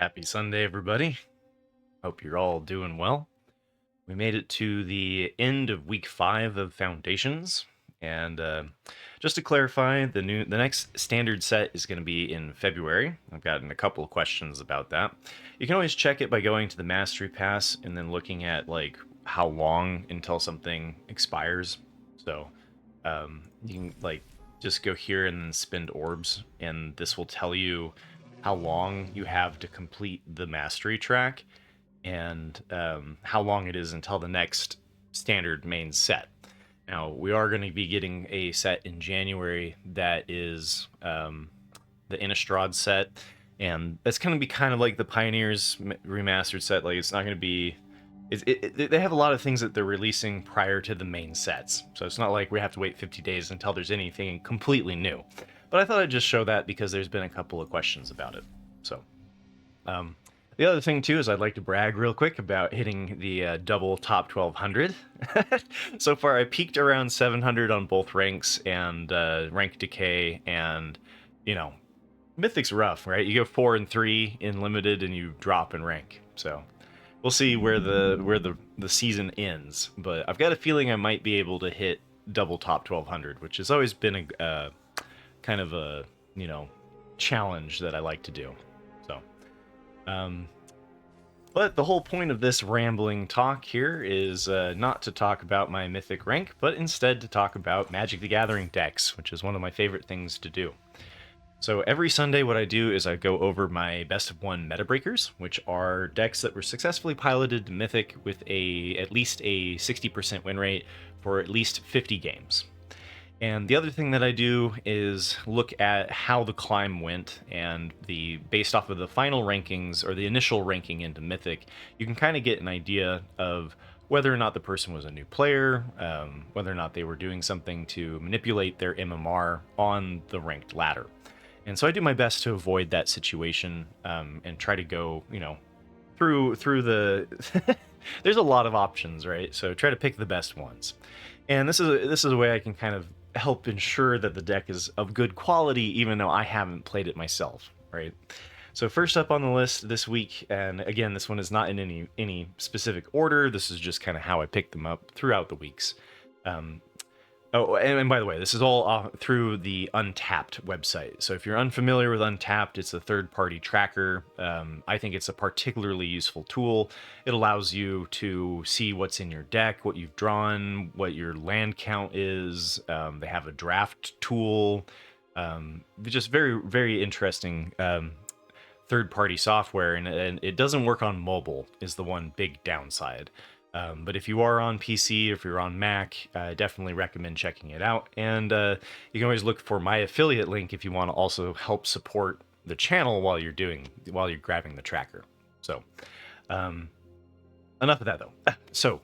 Happy Sunday, everybody. Hope you're all doing well. We made it to the end of week 5 of Foundations, and just to clarify, the next standard set is going to be in February. I've gotten a couple of questions about that. You can always check it by going to the Mastery Pass and then looking at like how long until something expires. So you can like just go here and then spend orbs, and this will tell you how long you have to complete the mastery track and how long it is until the next standard main set. Now, we are going to be getting a set in January that is the Innistrad set, and that's going to be kind of like the Pioneers remastered set. Like, it's not going to be... they have a lot of things that they're releasing prior to the main sets, so it's not like we have to wait 50 days until there's anything completely new. But I thought I'd just show that because there's been a couple of questions about it. So, the other thing too is I'd like to brag real quick about hitting the double top 1200. So far, I peaked around 700 on both ranks and rank decay, and you know, Mythic's rough, right? You go 4 and 3 in limited, and you drop in rank. So we'll see where the season ends. But I've got a feeling I might be able to hit double top 1200, which has always been a kind of a, you know, challenge that I like to do. So, but the whole point of this rambling talk here is not to talk about my Mythic rank, but instead to talk about Magic the Gathering decks, which is one of my favorite things to do. So every Sunday what I do is I go over my best of 1 meta breakers, which are decks that were successfully piloted to Mythic with at least a 60% win rate for at least 50 games. And the other thing that I do is look at how the climb went, and based off of the final rankings or the initial ranking into Mythic, you can kind of get an idea of whether or not the person was a new player, whether or not they were doing something to manipulate their MMR on the ranked ladder. And so I do my best to avoid that situation and try to go, you know, through the... There's a lot of options, right? So try to pick the best ones. And this is a way I can kind of help ensure that the deck is of good quality, even though I haven't played it myself, right? So first up on the list this week, and again, this one is not in any specific order. This is just kind of how I picked them up throughout the weeks. Oh, and by the way, this is all through the Untapped website. So if you're unfamiliar with Untapped, it's a third-party tracker. I think it's a particularly useful tool. It allows you to see what's in your deck, what you've drawn, what your land count is. They have a draft tool. Just very, very interesting third-party software, and it doesn't work on mobile is the one big downside. But if you are on PC, if you're on Mac, I definitely recommend checking it out. And you can always look for my affiliate link if you want to also help support the channel while you're grabbing the tracker. So, enough of that though. So,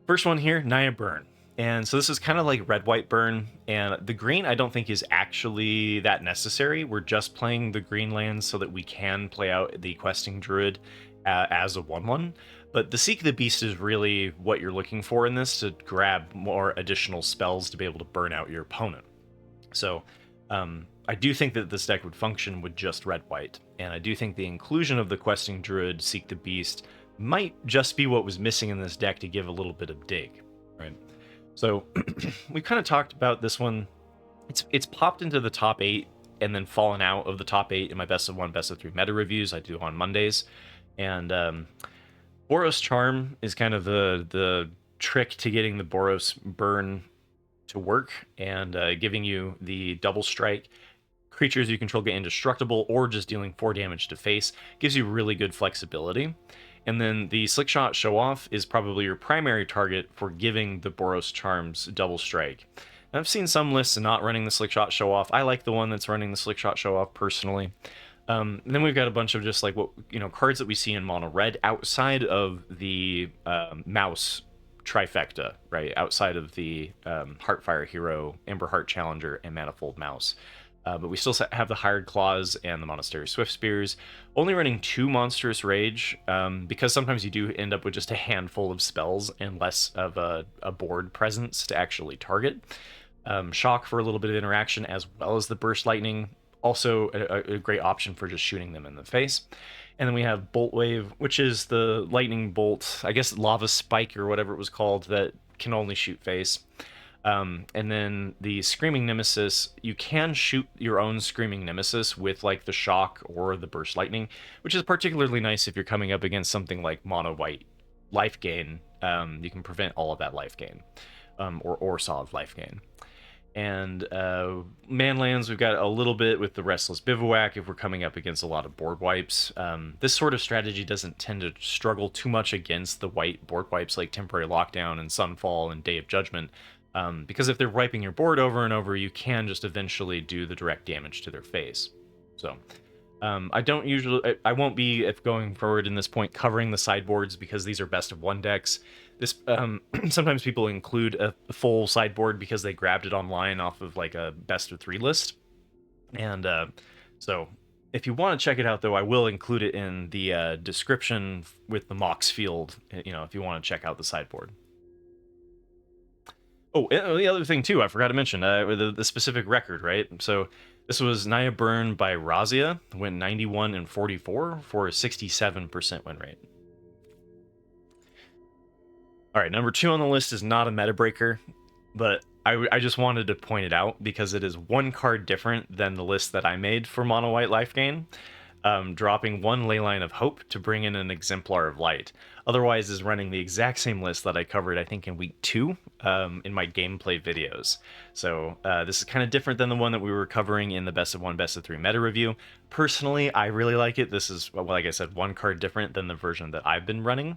first one here, Naya Burn. And so this is kind of like red-white burn, and the green I don't think is actually that necessary. We're just playing the green lands so that we can play out the Questing Druid as a 1/1. But the Seek the Beast is really what you're looking for in this, to grab more additional spells to be able to burn out your opponent. So I do think that this deck would function with just red-white, and I do think the inclusion of the Questing Druid, Seek the Beast, might just be what was missing in this deck to give a little bit of dig, right? So we kind of talked about this one. It's popped into the top 8 and then fallen out of the top 8 in my best of 1, best of 3 meta reviews I do on Mondays. And Boros Charm is kind of the trick to getting the Boros Burn to work, and giving you the double strike. Creatures you control get indestructible, or just dealing 4 damage to face. Gives you really good flexibility. And then the Slickshot Show Off is probably your primary target for giving the Boros Charms double strike. And I've seen some lists not running the Slickshot Show Off. I like the one that's running the Slickshot Show Off personally. Then we've got a bunch of just like cards that we see in mono red outside of the mouse trifecta, right? Outside of the Heartfire Hero, Emberheart Challenger, and Manifold Mouse. But we still have the Hired Claws and the Monastery Swift Spears. Only running 2 Monstrous Rage, because sometimes you do end up with just a handful of spells and less of a board presence to actually target. Shock for a little bit of interaction, as well as the Burst Lightning. also a great option for just shooting them in the face. And then we have Bolt Wave, which is the lightning bolt, I guess lava spike or whatever it was called, that can only shoot face. And then the Screaming Nemesis, you can shoot your own Screaming Nemesis with like the shock or the burst lightning, which is particularly nice if you're coming up against something like mono white life gain. You can prevent all of that life gain, or solid life gain. And manlands, we've got a little bit with the Restless Bivouac if we're coming up against a lot of board wipes. This sort of strategy doesn't tend to struggle too much against the white board wipes like Temporary Lockdown and Sunfall and Day of Judgment, because if they're wiping your board over and over, you can just eventually do the direct damage to their face. So I won't be, if going forward in this point, covering the sideboards because these are best of one decks. This sometimes people include a full sideboard because they grabbed it online off of like a best of 3 list, and so if you want to check it out, though, I will include it in the description with the Mox field. If you want to check out the sideboard. Oh, the other thing too, I forgot to mention the specific record, right? So this was Naya Burn by Razia, went 91 and 44 for a 67% win rate. All right, number 2 on the list is not a meta breaker, but I just wanted to point it out because it is 1 card different than the list that I made for Mono White Life Gain, dropping 1 Leyline of Hope to bring in an Exemplar of Light. Otherwise is running the exact same list that I covered, I think, in week 2 in my gameplay videos. So this is kind of different than the one that we were covering in the Best of 1, Best of 3 meta review. Personally, I really like it. This is, like I said, 1 card different than the version that I've been running.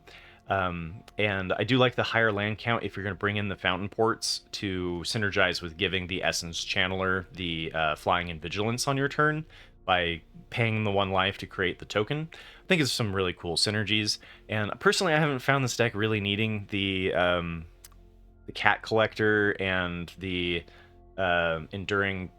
And I do like the higher land count if you're going to bring in the Fountain Ports to synergize with giving the Essence Channeler the Flying and Vigilance on your turn by paying the 1 life to create the token. I think it's some really cool synergies, and personally I haven't found this deck really needing the Cat Collector and the Enduring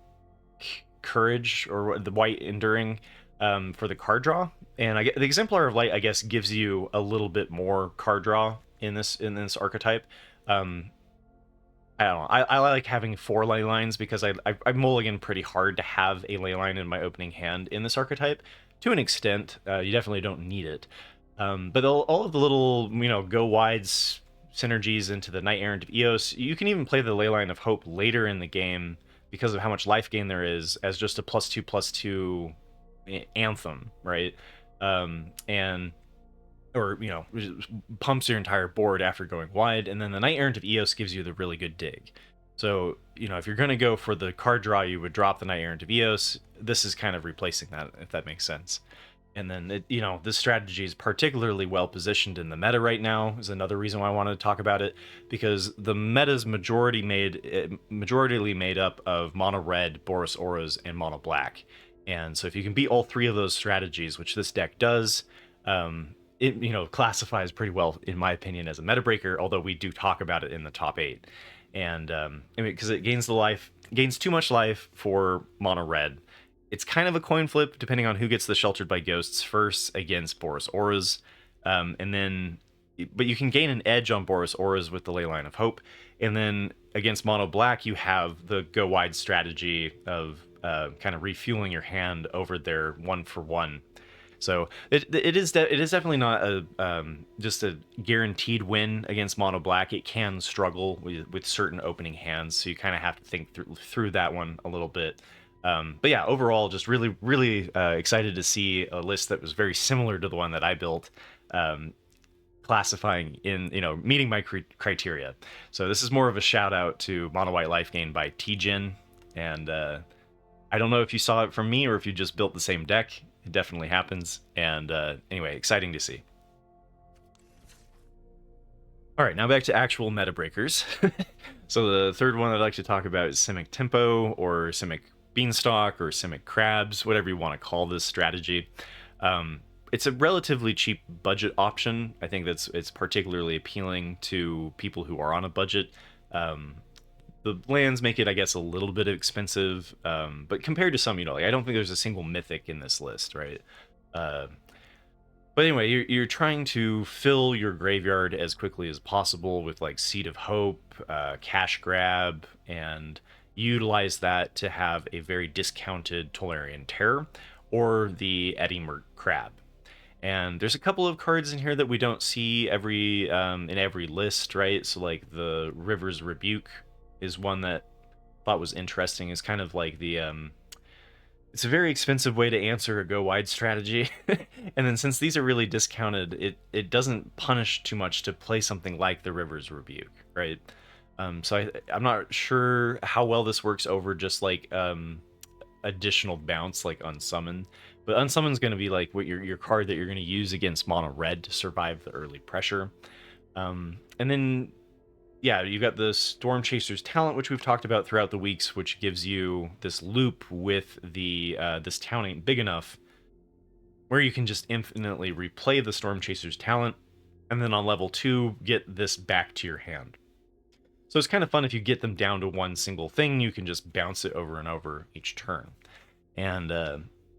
Courage, or the White Enduring, for the card draw. And the Exemplar of Light, I guess, gives you a little bit more card draw in this archetype. I don't know. I like having 4 ley lines because I mulligan pretty hard to have a ley line in my opening hand in this archetype. To an extent, you definitely don't need it. But all of the little, go wides synergies into the Knight Errant of Eos, you can even play the Leyline of Hope later in the game because of how much life gain there is as just a +2/+2 anthem, right? Pumps your entire board after going wide, and then the Knight Errant of Eos gives you the really good dig. So, if you're going to go for the card draw, you would drop the Knight Errant of Eos. This is kind of replacing that, if that makes sense. And then, this strategy is particularly well positioned in the meta right now, is another reason why I wanted to talk about it, because the meta's majority made up of mono red, Boros Auras, and mono black. And so if you can beat all 3 of those strategies, which this deck does, it classifies pretty well, in my opinion, as a meta breaker, although we do talk about it in the top 8. And because it gains too much life for mono red. It's kind of a coin flip depending on who gets the Sheltered by Ghosts first against Boros Auras. But you can gain an edge on Boros Auras with the Leyline of Hope. And then against mono black, you have the go wide strategy of kind of refueling your hand over their 1-for-1. So it is definitely not just a guaranteed win against mono black. It can struggle with certain opening hands, so you kind of have to think through that one a little bit. But yeah, overall, just really, really excited to see a list that was very similar to the one that I built, classifying in, meeting my criteria. So this is more of a shout out to Mono White Life Gain by T-Gen, and I don't know if you saw it from me or if you just built the same deck. It definitely happens, and anyway, exciting to see. All right, now back to actual meta breakers. So the third one I'd like to talk about is Simic Tempo, or Simic Beanstalk, or Simic Crabs, whatever you want to call this strategy. It's a relatively cheap budget option. I think it's particularly appealing to people who are on a budget. The lands make it, I guess, a little bit expensive, but compared to some, I don't think there's a single Mythic in this list, right? But anyway, you're trying to fill your graveyard as quickly as possible with like Seed of Hope, Cash Grab, and utilize that to have a very discounted Tolarian Terror or the Eddymerc Crab. And there's a couple of cards in here that we don't see in every list, right? So like the River's Rebuke is one that I thought was interesting. It's kind of like the it's a very expensive way to answer a go wide strategy. And then since these are really discounted, it doesn't punish too much to play something like the River's Rebuke, right? So I'm not sure how well this works over just like additional bounce like Unsummon. But Unsummon's going to be like what your card that you're going to use against mono red to survive the early pressure. And then, yeah, you got the Storm Chaser's Talent, which we've talked about throughout the weeks, which gives you this loop with the this town ain't big enough, where you can just infinitely replay the Storm Chaser's Talent, and then on level 2, get this back to your hand. So it's kind of fun if you get them down to one single thing, you can just bounce it over and over each turn. And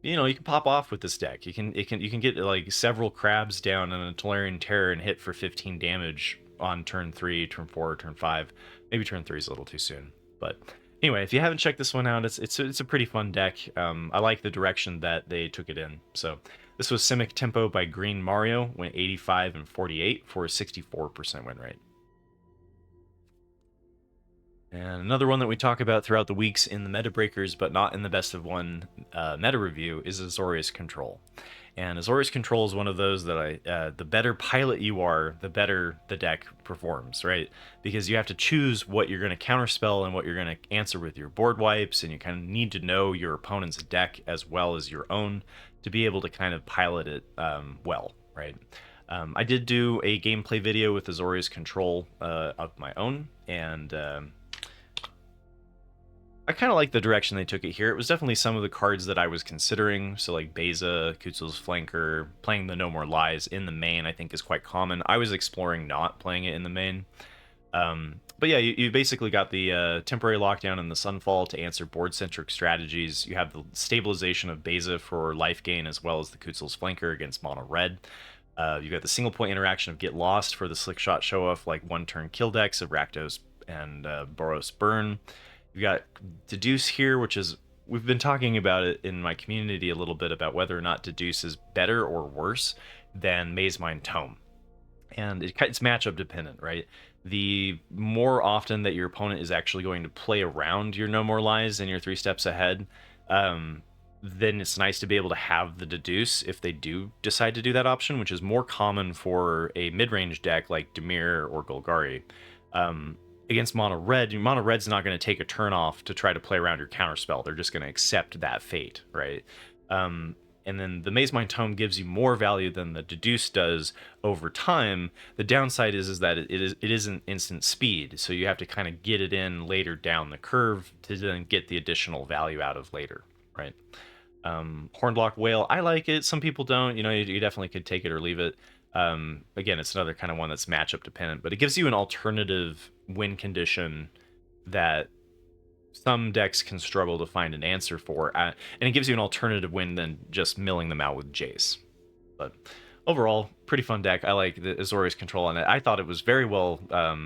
you know, you can pop off with this deck. You can get like several crabs down on a Tolarian Terror and hit for 15 damage on turn 3, turn 4, turn 5. Maybe turn 3 is a little too soon. But anyway, if you haven't checked this one out, it's a pretty fun deck. I like the direction that they took it in. So this was Simic Tempo by Green Mario, went 85 and 48 for a 64% win rate. And another one that we talk about throughout the weeks in the Meta Breakers, but not in the Best of One meta review, is Azorius Control. And Azorius Control is one of those that the better pilot you are, the better the deck performs, right? Because you have to choose what you're going to counterspell and what you're going to answer with your board wipes, and you kind of need to know your opponent's deck as well as your own to be able to kind of pilot it well, right? I did do a gameplay video with Azorius Control of my own, and I kind of like the direction they took it here. It was definitely some of the cards that I was considering. So like Beza, Kutzel's Flanker, playing the No More Lies in the main, I think is quite common. I was exploring not playing it in the main. But yeah, you basically got the temporary lockdown and the Sunfall to answer board-centric strategies. You have the stabilization of Beza for life gain as well as the Kutzel's Flanker against mono red. You got the single point interaction of Get Lost for the Slick Shot show-off, like one-turn kill decks of Rakdos and Boros Burn. You've got Deduce here, which is, we've been talking about it in my community a little bit about whether or not Deduce is better or worse than Mazemind Tome. And it's matchup dependent, right? The more often that your opponent is actually going to play around your No More Lies and your 3 steps ahead, then it's nice to be able to have the Deduce if they do decide to do that option, which is more common for a mid-range deck like Dimir or Golgari. Against mono red's not going to take a turn off to try to play around your counterspell. They're just going to accept that fate, right? And then the Mazemind Tome gives you more value than the Deduce does over time. The downside is that it isn't instant speed, so you have to kind of get it in later down the curve to then get the additional value out of later, right? Hornblock Whale, I like it. Some people don't. You know, you definitely could take it or leave it. Again, it's another kind of one that's matchup dependent, but it gives you an alternative win condition that some decks can struggle to find an answer for, and it gives you an alternative win than just milling them out with Jace. But overall, pretty fun deck. I like the Azorius Control on it. I thought it was very well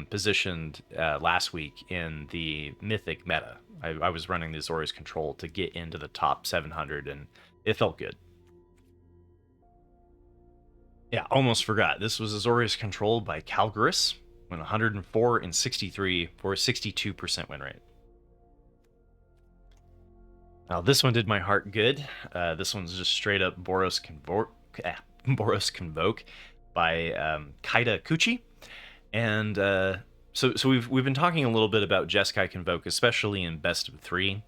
positioned last week in the Mythic meta. I was running the Azorius Control to get into the top 700, and it felt good. Yeah, almost forgot. This was Azorius Control by Calgaris, went 104 and 63 for a 62% win rate. Now, this one did my heart good. This one's just straight up Boros Convoke by Kaida Kuchi. And so we've been talking a little bit about Jeskai Convoke, especially in Best of 3,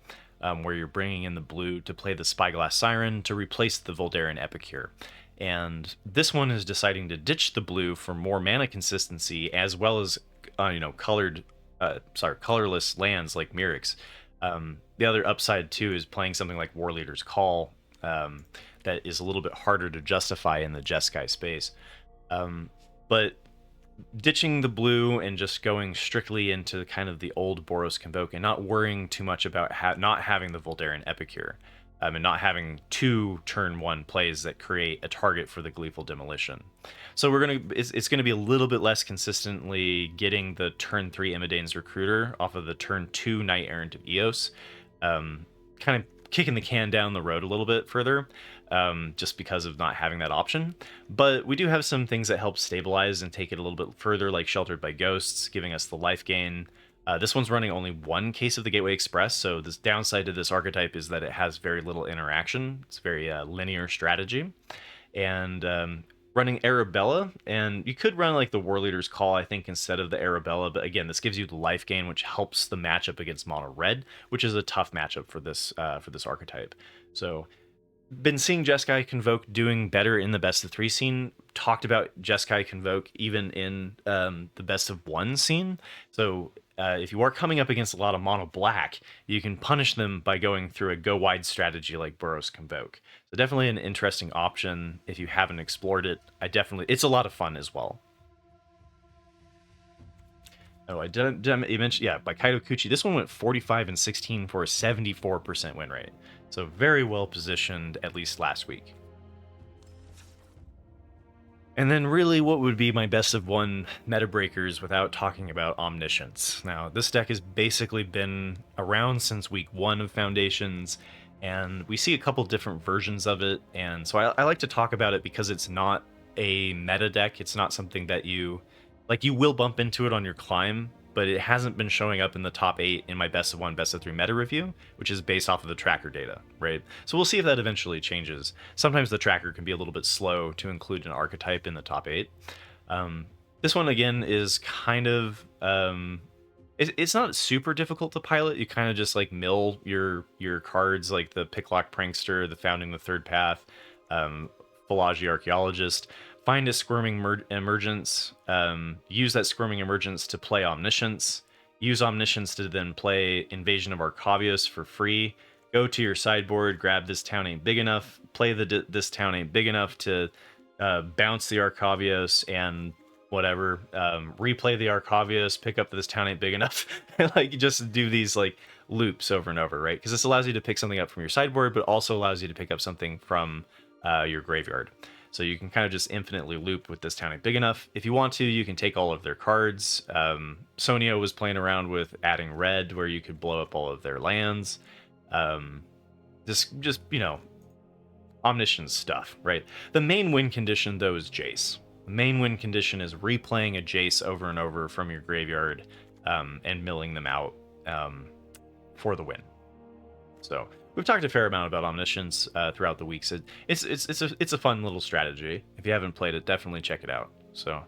where you're bringing in the blue to play the Spyglass Siren to replace the Voldaren Epicure. And this one is deciding to ditch the blue for more mana consistency, as well as colorless lands like Mirix. The other upside too is playing something like Warleader's Call, that is a little bit harder to justify in the Jeskai space. But ditching the blue and just going strictly into kind of the old Boros Convoke and not worrying too much about not having the Voldaren Epicure. and not having 2 turn 1 plays that create a target for the Gleeful Demolition. So it's gonna be a little bit less consistently getting the turn 3 Imidane's Recruiter off of the turn 2 Knight Errant of Eos, kind of kicking the can down the road a little bit further, just because of not having that option. But we do have some things that help stabilize and take it a little bit further, like Sheltered by Ghosts, giving us the life gain. This one's running only 1 case of the Gateway Express, so this downside to this archetype is that it has very little interaction. It's very linear strategy. And running Arabella, and you could run like the War Leader's Call, I think, instead of the Arabella, but again, this gives you the life gain, which helps the matchup against mono red, which is a tough matchup for this archetype. So been seeing Jeskai Convoke doing better in the best of 3 scene. Talked about Jeskai Convoke even in the best of 1 scene. So if you are coming up against a lot of mono black, you can punish them by going through a go wide strategy like Boros Convoke. So definitely an interesting option if you haven't explored it. It's a lot of fun as well. Oh, I didn't you mentioned, yeah, by Kaito Kuchi. This one went 45 and 16 for a 74% win rate. So very well positioned, at least last week. And then really what would be my best of 1 meta breakers without talking about Omniscience. Now, this deck has basically been around since week 1 of Foundations, and we see a couple different versions of it, and so I like to talk about it because it's not a meta deck. It's not something that you will bump into it on your climb, but it hasn't been showing up in the top 8 in my best of 1, best of 3 meta review, which is based off of the tracker data, right? So we'll see if that eventually changes. Sometimes the tracker can be a little bit slow to include an archetype in the top 8. This one, again, is kind of... it's not super difficult to pilot. You kind of just like mill your cards, like the Picklock Prankster, the Founding the Third Path, Philology Archaeologist. Find a Squirming Emergence, use that Squirming Emergence to play Omniscience, use Omniscience to then play Invasion of Arcavios for free, go to your sideboard, grab This Town Ain't Big Enough, play This Town Ain't Big Enough to bounce the Arcavios and whatever, replay the Arcavios, pick up This Town Ain't Big Enough, like just do these like loops over and over, right? Because this allows you to pick something up from your sideboard, but also allows you to pick up something from your graveyard. So you can kind of just infinitely loop with This Town Ain't Big Enough. If you want to, you can take all of their cards. Sonia was playing around with adding red, where you could blow up all of their lands. Just you know, Omniscience stuff, right? The main win condition, though, is Jace. The main win condition is replaying a Jace over and over from your graveyard and milling them out for the win. So we've talked a fair amount about Omniscience throughout the weeks. It's a fun little strategy. If you haven't played it, definitely check it out. So,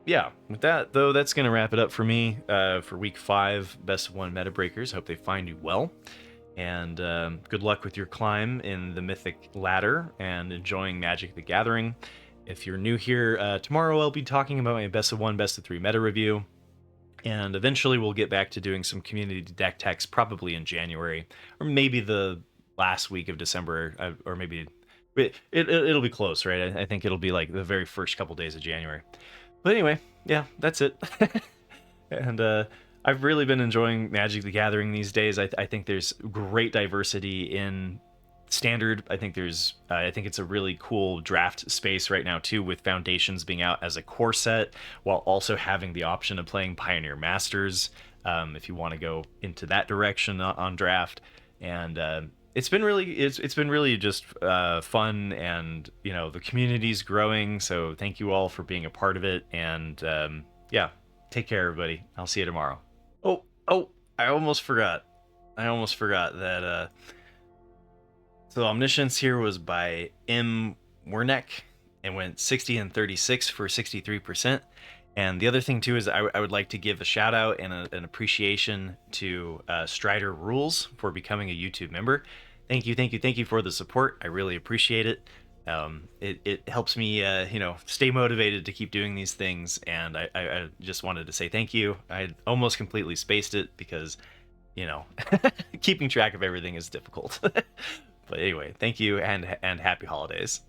yeah, with that, though, that's going to wrap it up for me for week 5, Best of 1 Meta Breakers. Hope they find you well. And good luck with your climb in the Mythic ladder and enjoying Magic the Gathering. If you're new here, tomorrow I'll be talking about my Best of 1, Best of 3 Meta review. And eventually we'll get back to doing some community deck techs, probably in January, or maybe the last week of December, or maybe it'll be close, right? I think it'll be like the very first couple days of January. But anyway, yeah, that's it. And I've really been enjoying Magic the Gathering these days. I think there's great diversity in Standard. I think it's a really cool draft space right now too, with Foundations being out as a core set, while also having the option of playing Pioneer Masters if you want to go into that direction on draft. And it's been really just fun, and you know, the community's growing. So thank you all for being a part of it. And yeah, take care, everybody. I'll see you tomorrow. Oh, I almost forgot that. So Omniscience here was by M. Werneck and went 60 and 36 for 63%. And the other thing too is I would like to give a shout out and an appreciation to Strider Rules for becoming a YouTube member. Thank you for the support. I really appreciate it. It helps me stay motivated to keep doing these things, and I just wanted to say thank you. I almost completely spaced it because keeping track of everything is difficult. But anyway, thank you and happy holidays.